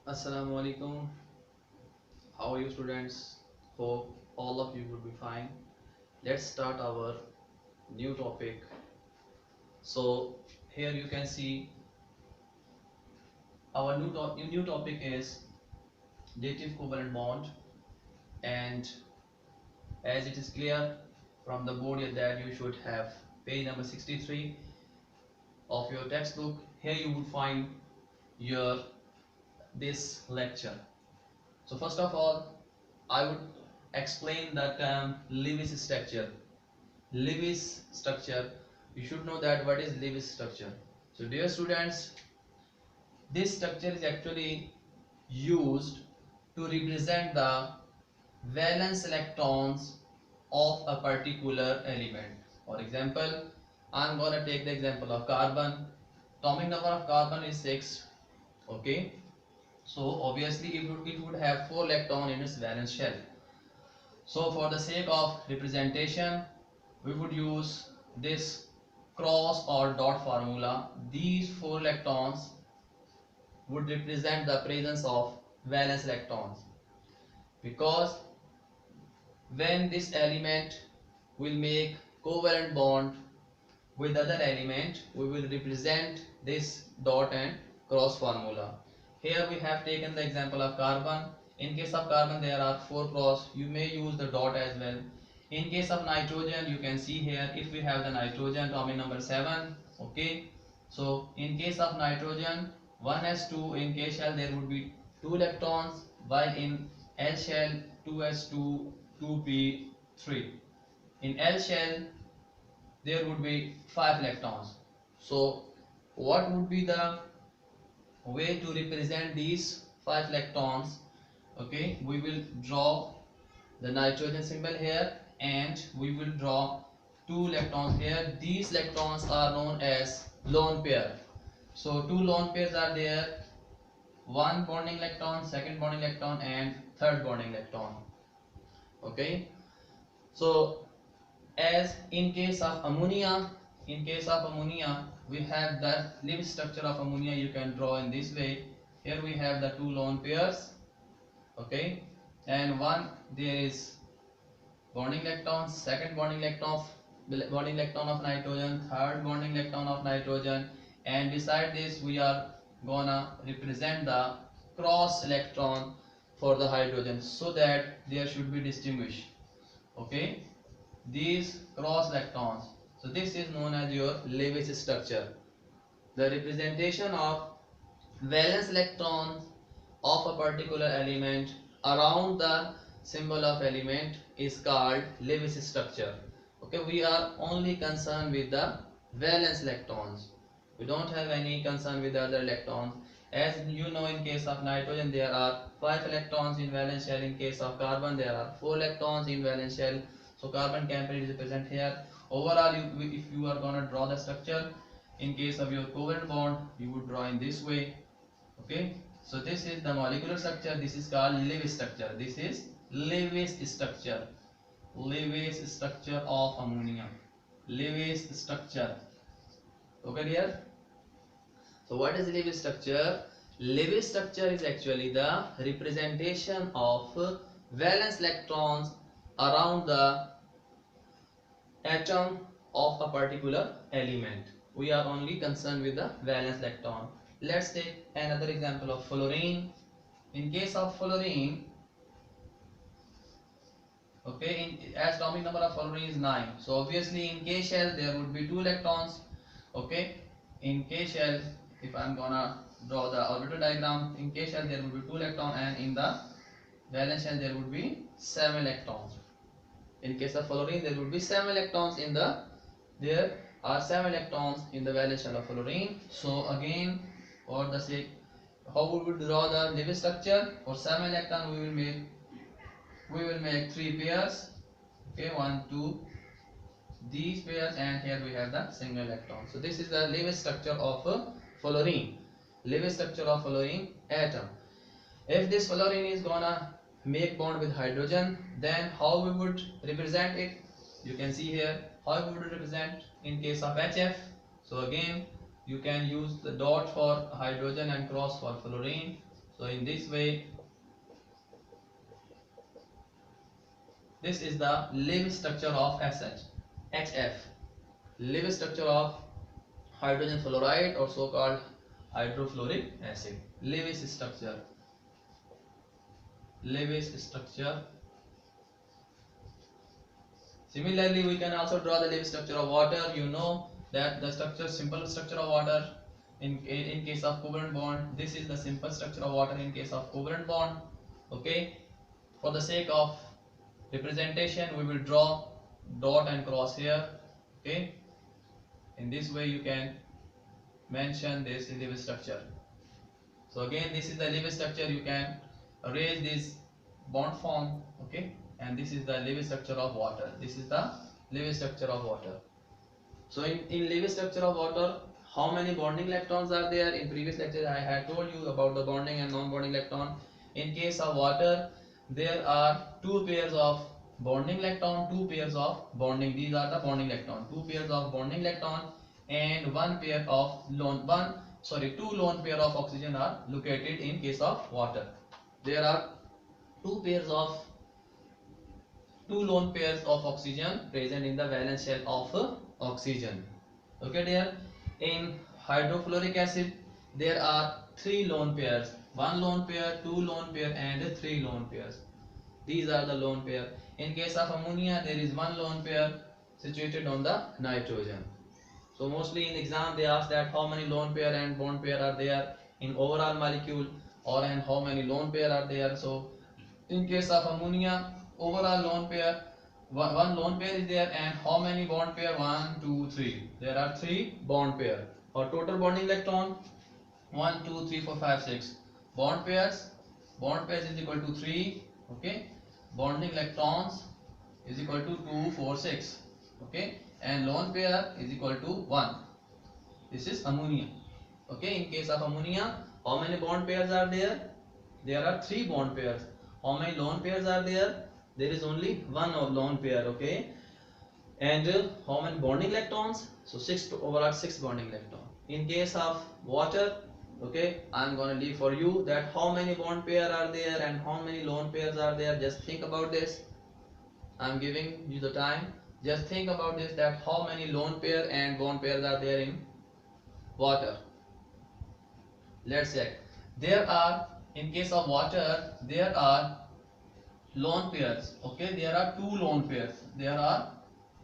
Assalamu alaikum. How are you students? Hope all of you will be fine. Let's start our new topic. So here you can see our new topic is dative covalent bond, and as it is clear from the board that you should have page number 63 of your textbook. Here you would find your this lecture. So first of all, I would explain the term Lewis structure. Lewis structure, you should know that what is Lewis structure. So dear students, this structure is actually used to represent the valence electrons of a particular element. For example, I am gonna take the example of carbon. Atomic number of carbon is 6. Okay, so obviously it would have 4 electrons in its valence shell. So for the sake of representation, we would use this cross or dot formula. These 4 electrons would represent the presence of valence electrons, because when this element will make covalent bond with other element, we will represent this dot and cross formula. Here we have taken the example of carbon. In case of carbon there are 4 cross, you may use the dot as well. In case of nitrogen, you can see here, if we have the nitrogen atomic number 7. Okay, so in case of nitrogen 1s2, in K shell there would be 2 electrons, while in L shell 2s2 2p3. In L shell there would be 5 electrons. So what would be the way to represent these 5 electrons? Okay, we will draw the nitrogen symbol here, and we will draw 2 electrons here. These electrons are known as lone pair. So 2 lone pairs are there, one bonding electron, second bonding electron, and third bonding electron. Okay, so as in case of ammonia, we have the Lewis structure of ammonia. You can draw in this way. Here we have the 2 lone pairs. Okay, and one there is bonding electron, second bonding electron of nitrogen, third bonding electron of nitrogen, and beside this we are gonna represent the cross electron for the hydrogen, so that there should be distinguished. Okay, these cross electrons. So this is known as your Lewis structure. The representation of valence electrons of a particular element around the symbol of element is called Lewis structure. Okay, we are only concerned with the valence electrons. We don't have any concern with the other electrons. As you know, in case of nitrogen there are 5 electrons in valence shell. In case of carbon there are 4 electrons in valence shell. So carbon can be represented here. Overall, if you are gonna draw the structure, in case of your covalent bond, you would draw in this way. Okay, so this is the molecular structure. This is called Lewis structure. This is Lewis structure. Lewis structure of ammonia. Lewis structure. Okay, dear. So what is Lewis structure? Lewis structure is actually the representation of valence electrons around the atom of a particular element. We are only concerned with the valence electron. Let's take another example of fluorine. In case of fluorine, okay, as atomic number of fluorine is 9. So obviously in K shell there would be 2 electrons. Okay, in K shell, if I'm gonna draw the orbital diagram, in K shell there would be 2 electrons, and in the valence shell there would be 7 electrons. In case of fluorine there would be 7 electrons in the, there are 7 electrons in the valence shell of fluorine. So again, for the sake, how we will draw the Lewis structure? For 7 electron we will make 3 pairs. Okay, 1 2 these pairs, and here we have the single electron. So this is the Lewis structure of fluorine. Lewis structure of fluorine atom. If this fluorine is gonna make bond with hydrogen, then how we would represent it? You can see here how we would represent in case of HF. So again, you can use the dot for hydrogen and cross for fluorine. So in this way, this is the Lewis structure of HF, Lewis structure of hydrogen fluoride or so called hydrofluoric acid. Lewis structure. Similarly, we can also draw the Lewis structure of water. You know that the simple structure of water in case of covalent bond, this is the simple structure of water in case of covalent bond. Okay, for the sake of representation, we will draw dot and cross here. Okay, in this way you can mention this Lewis structure. So again, this is the Lewis structure. You can arrange this bond form. Okay, and this is the Lewis structure of water. This is the Lewis structure of water. So in Lewis structure of water, how many bonding electrons are there? In previous lecture I had told you about the bonding and non-bonding electron. In case of water, there are two pairs of bonding electron, two pairs of bonding. These are the bonding electron. Two pairs of bonding electron and two lone pair of oxygen are located in case of water. There are two lone pairs of oxygen present in the valence shell of oxygen. Okay dear, in hydrofluoric acid there are three lone pairs, one lone pair, two lone pair and three lone pairs. These are the lone pair. In case of ammonia, there is one lone pair situated on the nitrogen. So mostly in exam they ask that how many lone pair and bond pair are there in overall molecule, or and how many lone pair are there. So in case of ammonia, overall lone pair, one lone pair is there, and how many bond pair? 1, 2, 3. There are 3 bond pair. For total bonding electron, 1, 2, 3, 4, 5, 6 bond pairs. Bond pairs is equal to 3. Okay. Bonding electrons is equal to 2, 4, 6. Okay. And lone pair is equal to 1. This is ammonia. Okay. In case of ammonia, how many bond pairs are there? There are 3 bond pairs. How many lone pairs are there? There is only one of lone pair. Okay. And how many bonding electrons? So overall 6 bonding electrons. In case of water, okay, I am going to leave for you that how many bond pair are there and how many lone pairs are there. Just think about this. I am giving you the time. Just think about this, that how many lone pair and bond pairs are there in water. Let's check. There are, in case of water, there are lone pairs. Okay, there are 2 lone pairs. There are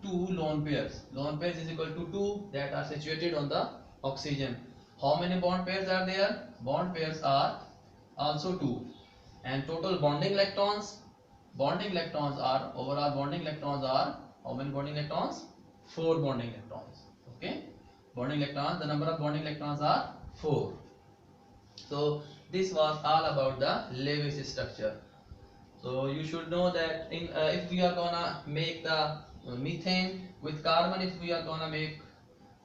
2 lone pairs. Lone pairs is equal to 2 that are situated on the oxygen. How many bond pairs are there? Bond pairs are also 2. And total bonding electrons? Bonding electrons are, overall bonding electrons are, how many bonding electrons? 4 bonding electrons. Okay. Bonding electrons, the number of bonding electrons are 4. So this was all about the Lewis structure. So you should know that if we are gonna make the methane with carbon, if we are gonna make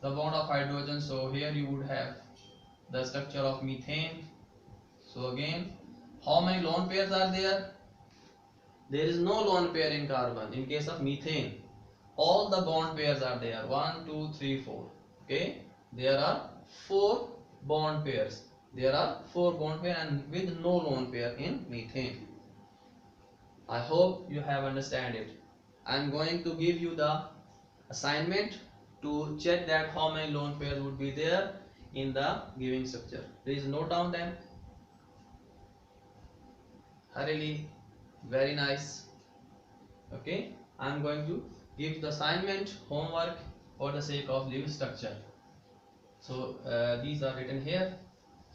the bond of hydrogen, so here you would have the structure of methane. So again, how many lone pairs are there? There is no lone pair in carbon. In case of methane, all the bond pairs are there. 1, 2, 3, 4. Okay, there are 4 bond pairs. There are 4 bond pairs and with no lone pair in methane. I hope you have understand it. I am going to give you the assignment to check that how many lone pairs would be there in the giving structure. Please note down them. Really very nice. Okay, I am going to give the assignment homework for the sake of Lewis structure. So these are written here.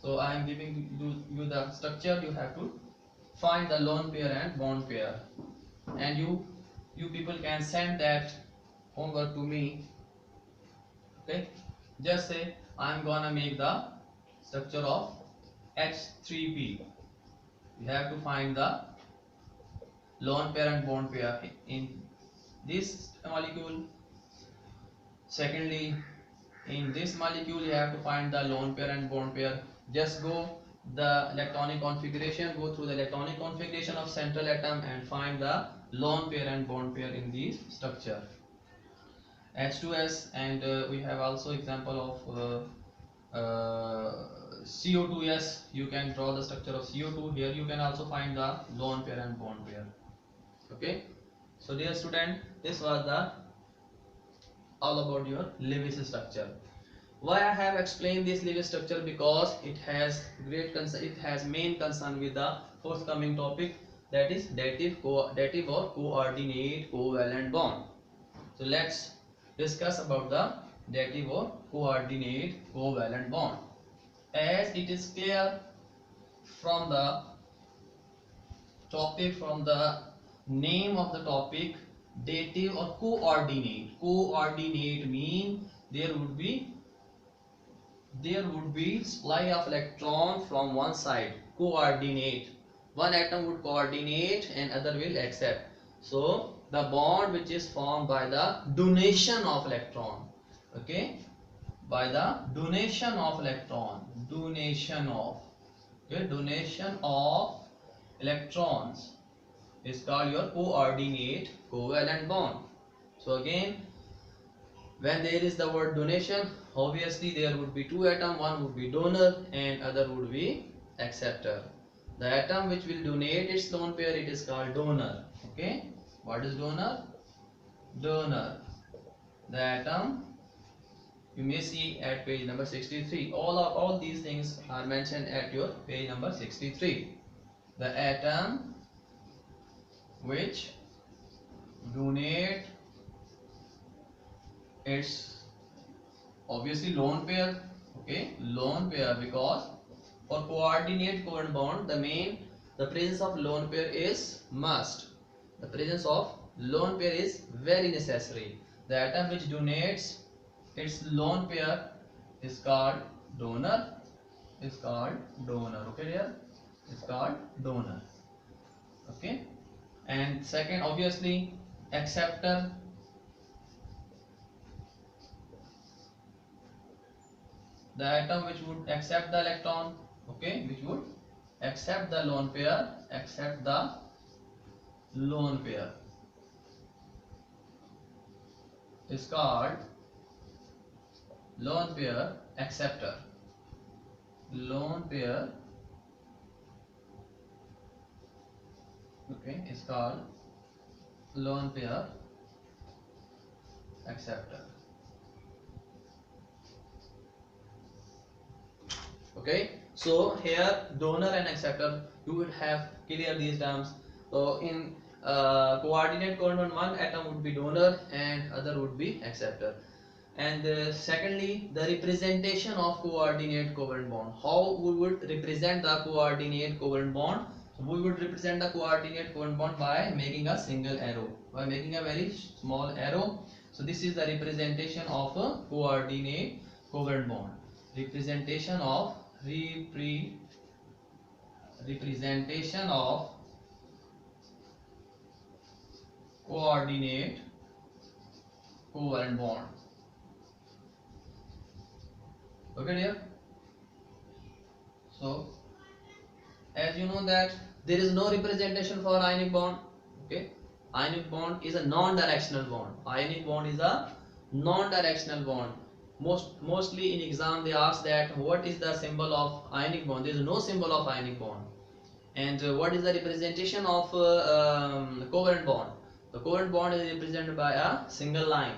So I am giving you the structure. You have to find the lone pair and bond pair, and you people can send that homework to me. Okay, just say I am gonna make the structure of H3P. You have to find the lone pair and bond pair in this molecule. Secondly, in this molecule you have to find the lone pair and bond pair. Just go the electronic configuration, go through the electronic configuration of central atom and find the lone pair and bond pair in this structure. H2S, and we have also example of CO2, yes, you can draw the structure of CO2. Here you can also find the lone pair and bond pair. Okay, so dear student, this was the all about your Lewis structure. Why I have explained this Lewis structure? Because it has great concern, it has main concern with the forthcoming topic, that is dative or coordinate covalent bond. So let's discuss about the dative or coordinate covalent bond. As it is clear from the topic, from the name of the topic, dative or coordinate. Coordinate mean there would be supply of electron from one side. Coordinate, one atom would coordinate and other will accept. So the bond which is formed by the donation of electron, okay, by the donation of electron, donation of, okay, donation of electrons is called your coordinate covalent bond. So again, when there is the word donation, obviously there would be two atoms, one would be donor and other would be acceptor. The atom which will donate its lone pair, it is called donor. Okay, what is donor? Donor. The atom you may see at page number 63. All these things are mentioned at your page number 63. The atom which donate its obviously lone pair, okay, lone pair, because for coordinate covalent bond the presence of lone pair is must. The presence of lone pair is very necessary. The atom which donates its lone pair is called donor, okay dear, is called donor. Okay, and second obviously acceptor. The atom which would accept the electron, okay, which would accept the lone pair, is called lone pair acceptor. Lone pair, okay, is called lone pair acceptor. Okay, so here donor and acceptor, you would have clear these terms. So in coordinate covalent, one atom would be donor and other would be acceptor. And secondly, the representation of coordinate covalent bond. How we would represent the coordinate covalent bond? So we would represent the coordinate covalent bond by making a single arrow, by making a very small arrow. So this is the representation of a coordinate covalent bond. Representation of representation of coordinate covalent bond. Okay dear, so as you know that there is no representation for ionic bond. Okay, ionic bond is a non-directional bond. Ionic bond is a non-directional bond. Mostly in exam they ask that what is the symbol of ionic bond. There is no symbol of ionic bond. And what is the representation of covalent bond? The covalent bond is represented by a single line,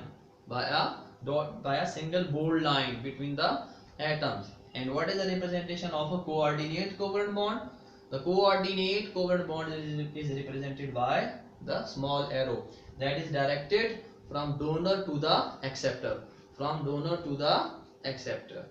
by a single bold line between the atoms. And what is the representation of a coordinate covalent bond? The coordinate covalent bond is represented by the small arrow that is directed from donor to the acceptor, from donor to the acceptor.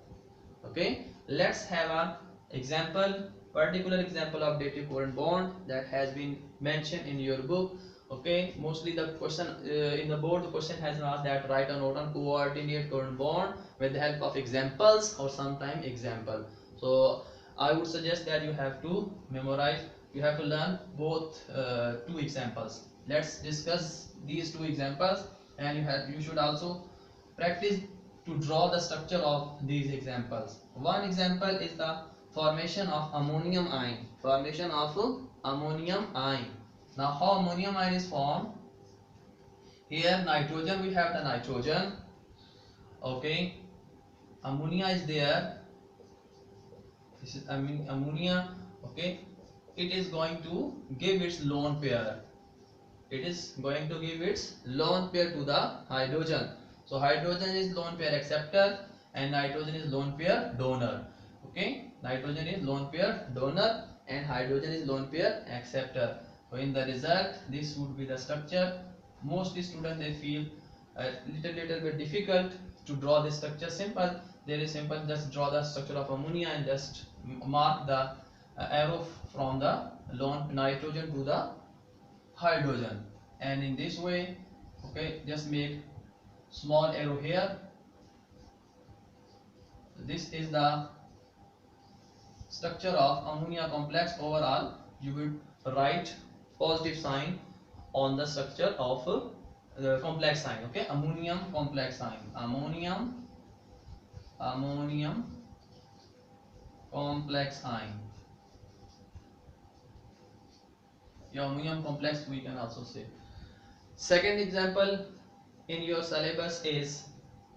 Okay, let's have an example, particular example of dative covalent bond that has been mentioned in your book. Okay, mostly the question in the board, the question has been asked that write a note on coordinate covalent bond with the help of examples or sometime example. So I would suggest that you have to memorize, you have to learn both two examples. Let's discuss these two examples, and you should also practice to draw the structure of these examples. One example is the formation of ammonium ion. Formation of ammonium ion. Now how ammonium ion is formed? Here nitrogen, we have the nitrogen. Okay, ammonia is there this is ammonia, okay, it is going to give its lone pair. It is going to give its lone pair to the hydrogen. So hydrogen is lone pair acceptor and nitrogen is lone pair donor. Okay, nitrogen is lone pair donor and hydrogen is lone pair acceptor. So in the result, this would be the structure. Mostly students, they feel a little bit difficult to draw this structure. Simple, there is simple, just draw the structure of ammonia and just mark the arrow from the lone nitrogen to the hydrogen, and in this way, okay, just make small arrow here. This is the structure of ammonia complex. Overall, you will write positive sign on the structure of the complex sign. Okay, ammonium complex sign, ammonium complex sign. Your ammonium complex, we can also say. Second example in your syllabus is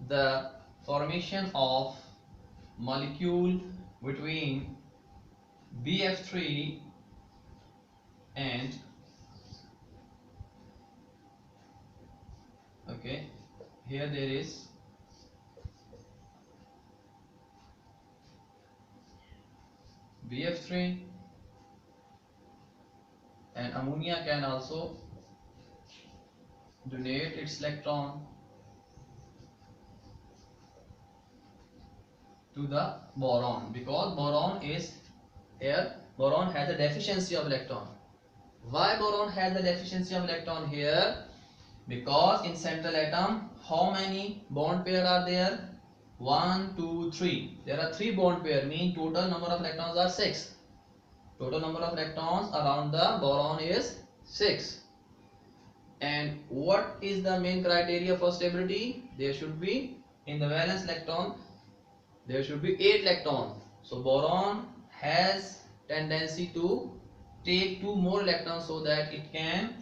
the formation of molecule between BF3 and, okay, here there is BF3 and ammonia can also donate its electron to the boron, because boron is here, boron has a deficiency of electron. Why boron has a deficiency of electron here? Because in central atom, how many bond pair are there? 1, 2, 3. There are 3 bond pair, mean total number of electrons are 6. Total number of electrons around the boron is 6. And what is the main criteria for stability? There should be, in the valence electron, there should be 8 electrons. So boron has tendency to take 2 more electrons so that it can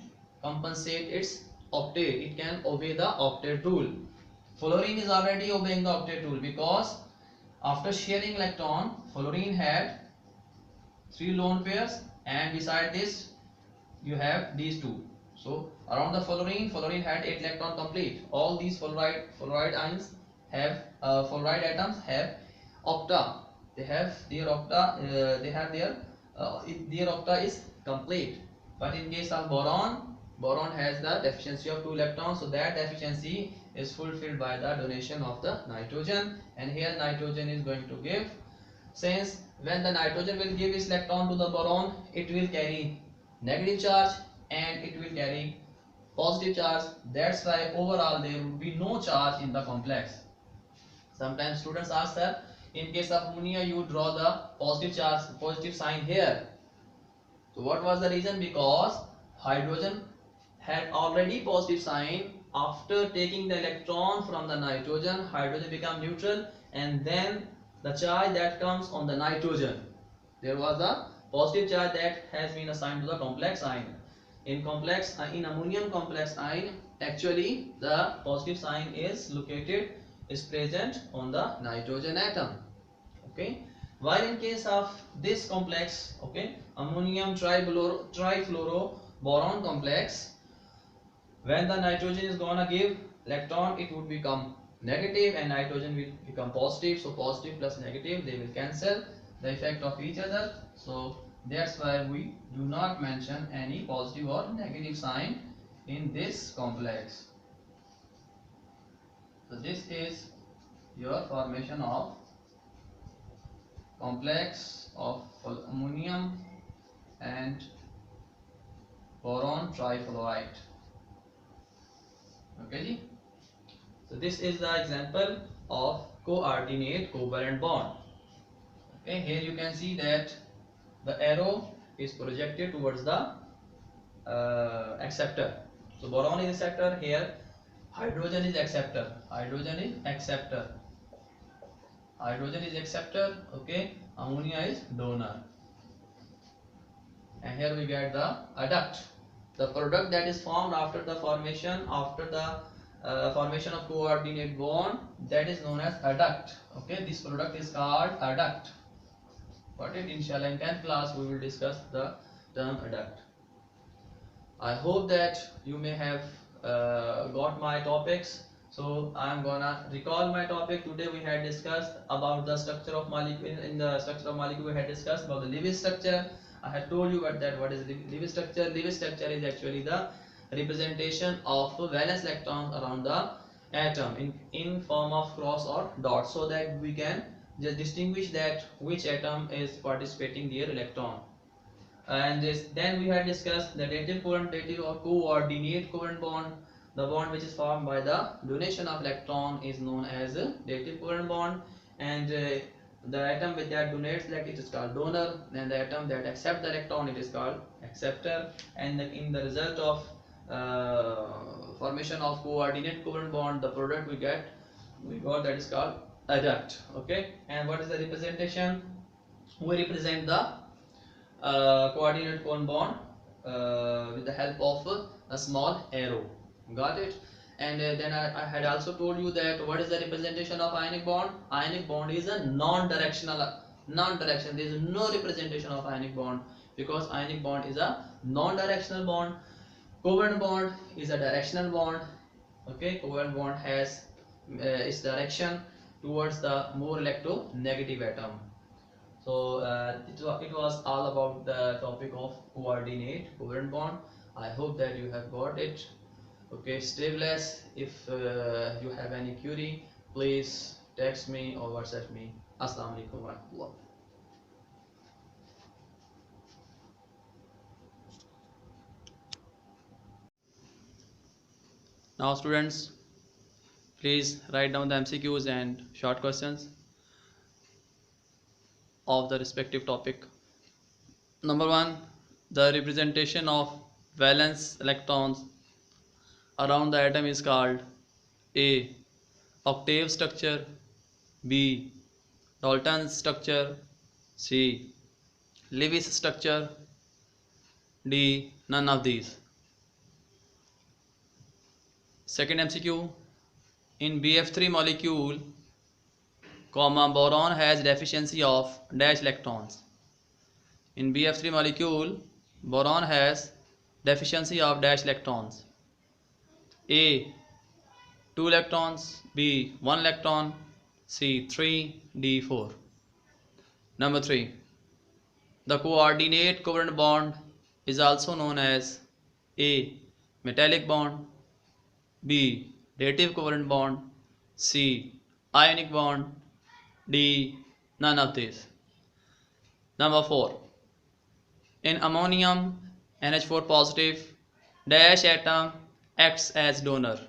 compensate its octet. It can obey the octet rule. Fluorine is already obeying the octet rule, because after sharing electron, fluorine had 3 lone pairs, and beside this you have these 2. So around the fluorine had 8 electron complete. All these fluoride ions have fluoride atoms have octa. They have their octa. Their octa is complete. But in case of boron has the deficiency of 2 electrons. So that deficiency is fulfilled by the donation of the nitrogen. And here nitrogen is going to give. Since when the nitrogen will give its electron to the boron, it will carry negative charge and it will carry positive charge. That's why overall there would be no charge in the complex. Sometimes students ask, sir, in case of ammonia you draw the positive charge, positive sign here. So what was the reason? Because hydrogen had already positive sign. After taking the electron from the nitrogen, hydrogen become neutral, and then the charge that comes on the nitrogen, there was a positive charge that has been assigned to the complex ion. In ammonium complex ion, actually the positive sign is present on the nitrogen atom. Okay, while in case of this complex, okay, ammonium trifluoro boron complex, when the nitrogen is gonna give electron, it would become negative and nitrogen will become positive. So positive plus negative, they will cancel the effect of each other. So that's why we do not mention any positive or negative sign in this complex. So this is your formation of complex of ammonium and boron trifluoride. Okay ji? So this is the example of coordinate covalent bond. Okay, here you can see that the arrow is projected towards the acceptor. So boron is acceptor, here hydrogen is acceptor. Hydrogen is acceptor. Hydrogen is acceptor. Okay, ammonia is donor. And here we get the adduct. The product that is formed after the formation of coordinate bond, that is known as adduct. Okay, this product is called adduct. Got it? Inshallah, in 10th class we will discuss the term adduct. I hope that you may have got my topics. So I am gonna recall my topic. Today we had discussed about the structure of molecule. In the structure of molecule we had discussed about the Lewis structure. I had told you what is Lewis structure. Lewis structure is actually the representation of valence electrons around the atom in form of cross or dot, so that we can just distinguish that which atom is participating their electron. And then we had discussed the dative covalent or coordinate covalent bond. The bond which is formed by the donation of electron is known as a dative covalent bond, and the atom which that donates like it is called donor, and the atom that accepts the electron it is called acceptor. And in the result of formation of coordinate covalent bond, the product we got that is called adduct. Okay, and what is the representation? We represent the coordinate cone bond with the help of a small arrow. Got it? And then I had also told you that what is the representation of ionic bond? Ionic bond is a non-directional. There is no representation of ionic bond, because ionic bond is a non-directional bond. Covalent bond is a directional bond. Okay, covalent bond has its direction towards the more electronegative atom. So it was all about the topic of coordinate covalent bond. I hope that you have got it. Okay, stay blessed. If you have any query, please text me or WhatsApp me. Assalamu alaikum warahmatullah. Now students, please write down the MCQs and short questions of the respective topic. Number 1, the representation of valence electrons around the atom is called A. Octave structure, B. Dalton structure, C. Lewis structure, D. None of these. Second MCQ, in BF3 molecule, boron has deficiency of dash electrons. In BF3 molecule, boron has deficiency of dash electrons. A. 2 electrons, B. 1 electron, C. 3, D. 4. Number 3. The coordinate covalent bond is also known as A. Metallic bond, B. Dative covalent bond, C. Ionic bond, D. None of these. Number 4. In ammonium NH4 positive, dash atom acts as donor.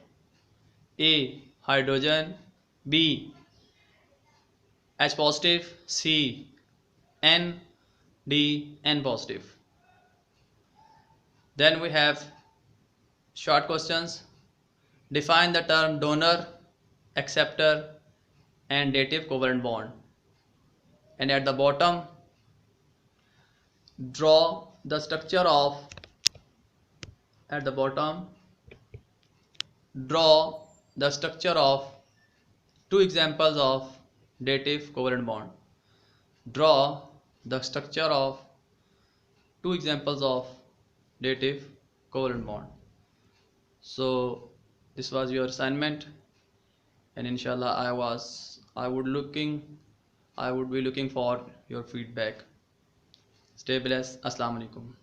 A. Hydrogen, B. H positive, C. N, D. N positive. Then we have short questions. Define the term donor, acceptor and dative covalent bond. And at the bottom, draw the structure of two examples of dative covalent bond. Draw the structure of two examples of dative covalent bond. So this was your assignment, and inshallah I would be looking for your feedback. Stay blessed. Assalamu alaikum.